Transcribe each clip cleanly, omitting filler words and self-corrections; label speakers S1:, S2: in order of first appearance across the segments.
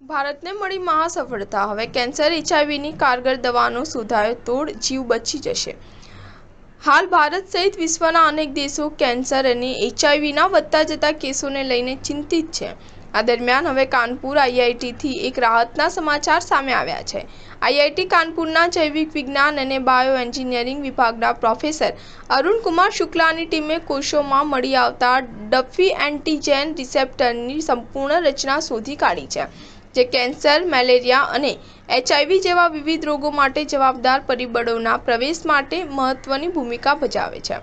S1: ભારતને મળી મહાસફળતા, હવે કેન્સર એચઆઈવીની કારગર દવાનો શોધાયો તોડ, જીવ બચી જશે। હાલ ભારત સહિત વિશ્વના અનેક દેશો કેન્સર અને એચઆઈવીના વધતા જતા કેસોને લઈને ચિંતિત છે। આ દરમિયાન હવે કાનપુર આઈઆઈટીથી એક રાહતના સમાચાર સામે આવ્યા છે। આઈઆઈટી કાનપુરના જૈવિક વિજ્ઞાન અને બાયો એન્જિનિયરિંગ વિભાગના પ્રોફેસર અરુણ કુમાર શુક્લાની ટીમે કોષોમાં મળી આવતા ડફી એન્ટીજેન રિસેપ્ટરની સંપૂર્ણ રચના શોધી કાઢી છે, જે કેન્સર, મેલેરિયા અને એચઆઈવી જેવા વિવિધ રોગો માટે જવાબદાર પરિબળોના પ્રવેશ માટે મહત્વની ભૂમિકા ભજવે છે।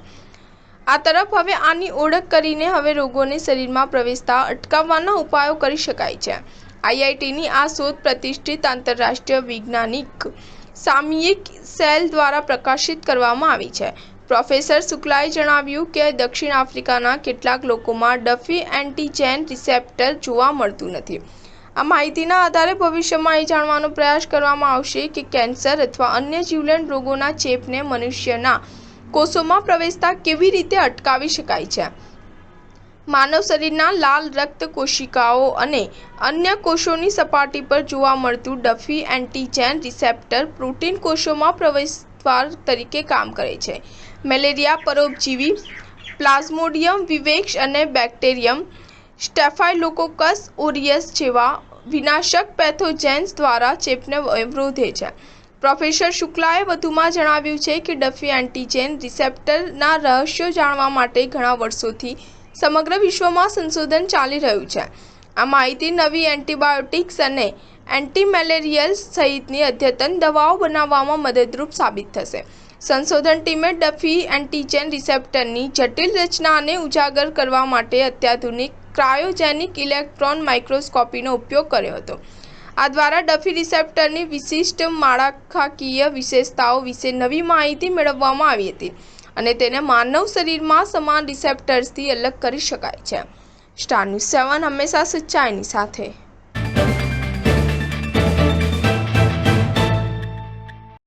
S1: આ તરફ હવે આની ઓળખ કરીને હવે રોગોને શરીરમાં પ્રવેશતા અટકાવવાના ઉપાયો કરી શકાય છે। આઈઆઈટીની આ શોધ પ્રતિષ્ઠિત આંતરરાષ્ટ્રીય વૈજ્ઞાનિક સામયિક સેલ દ્વારા પ્રકાશિત કરવામાં આવી છે। પ્રોફેસર શુક્લાએ જણાવ્યું કે દક્ષિણ આફ્રિકાના કેટલાક લોકોમાં ડફી એન્ટીજેન રિસેપ્ટર જોવા મળતું નથી। આ માહિતીના આધારે ભવિષ્યમાં એ જાણવાનો પ્રયાસ કરવામાં આવશે કે કેન્સર અથવા અન્ય જીવલેણ રોગોના ચેપને મનુષ્યના કોષોમાં પ્રવેશતા કેવી રીતે અટકાવી શકાય છે। માનવ શરીરના લાલ રક્ત કોશિકાઓ અને અન્ય કોષોની સપાટી પર જોવા મળતું ડફી એન્ટીજેન રિસેપ્ટર પ્રોટીન કોષોમાં પ્રવેશદ્વાર તરીકે કામ કરે છે। મેલેરિયા, પરોપજીવી પ્લાઝ્મોડિયમ વિવેક્સ અને બેક્ટેરિયમ સ્ટેફાઇલોકોકસ ઓરિયસ જેવા વિનાશક પેથોજેન્સ દ્વારા ચેપને અવરોધે છે। પ્રોફેસર શુક્લાએ વધુમાં જણાવ્યું છે કે ડફી એન્ટીજેન રિસેપ્ટરના રહસ્યો જાણવા માટે ઘણા વર્ષોથી સમગ્ર વિશ્વમાં સંશોધન ચાલી રહ્યું છે। આ માહિતી નવી એન્ટીબાયોટિક્સ અને એન્ટીમેલેરિયલ્સ સહિતની અદ્યતન દવાઓ બનાવવામાં મદદરૂપ સાબિત થશે। સંશોધન ટીમે ડફી એન્ટીજેન રિસેપ્ટરની જટિલ રચનાને ઉજાગર કરવા માટે અત્યાધુનિક ક્રાયોજેનિક ઇલેક્ટ્રોન માઇક્રોસ્કોપીનો ઉપયોગ કર્યો હતો। આ દ્વારા ડફી રિસેપ્ટરની વિશિષ્ટ માળખાકીય વિશેષતાઓ વિશે નવી માહિતી મેળવવામાં આવી હતી અને તેને માનવ શરીરમાં સમાન રિસેપ્ટર્સથી અલગ કરી શકાય છે। સ્ટાર ન્યૂઝ 7 હંમેશા સચ્ચાઈની સાથે।